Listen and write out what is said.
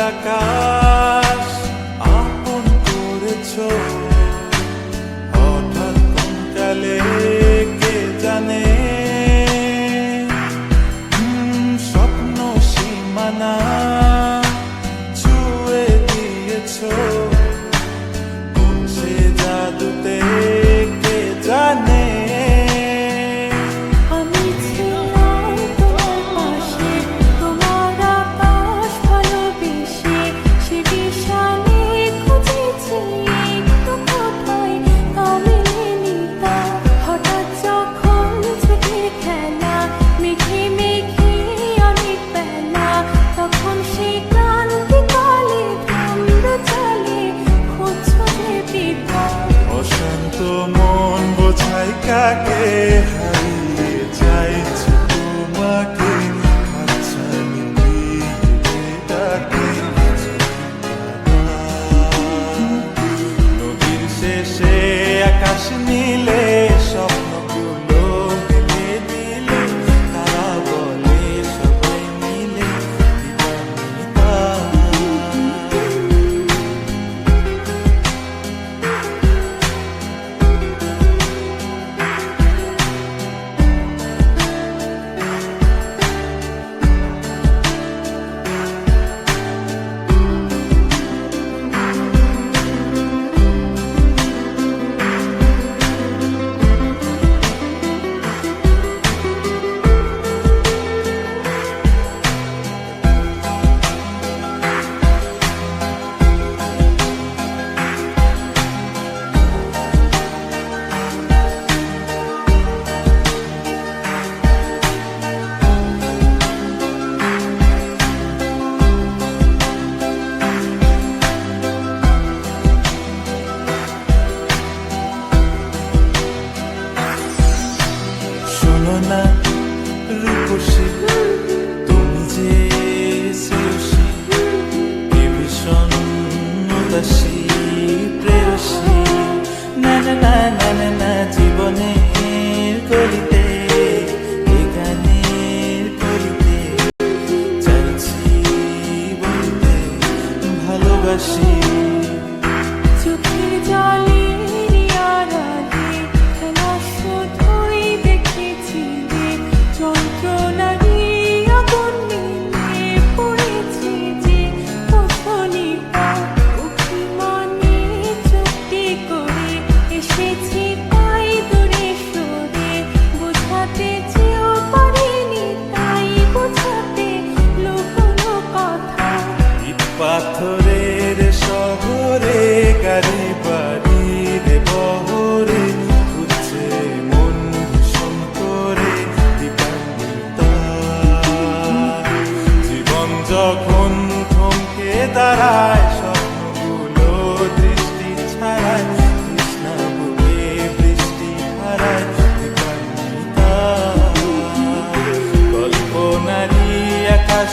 আকাশ আপন করেছো হঠাৎ কোন কালে কে জানে স্বপ্ন সীমানা ছুঁয়ে দিয়েছো কোন সে জাদুতে কে জানে মন বোঝাই কাকে হারিয়ে যাইছে তোমাকে হাতছানি দিয়ে ডাকে নদীর শেষে আকাশ নীলে স্বপ্নগুলো মিলে দিলে তারা বলে সবাই মিলে দিবানিতা না রূপসী তুমি যে শ্রেয়সী কে ভীষণ উদাসী প্রেয়সী না না না না না না জীবনের কলিতে এ গানের কলিতে চাইছি বলতে ভালোবাসি চোখের জলে পাথরের শহরে গাড়ি বাড়ির বহরে ঘুরছে মন ভীষণ করে দিবানিতা জীবন যখন থমকে দাঁড়ায় স্বপ্নগুলো দৃষ্টি ছাড়ায় কৃষ্ণা বুকে বৃষ্টি হারায় দিবানিতা কল্পনারই আকাশ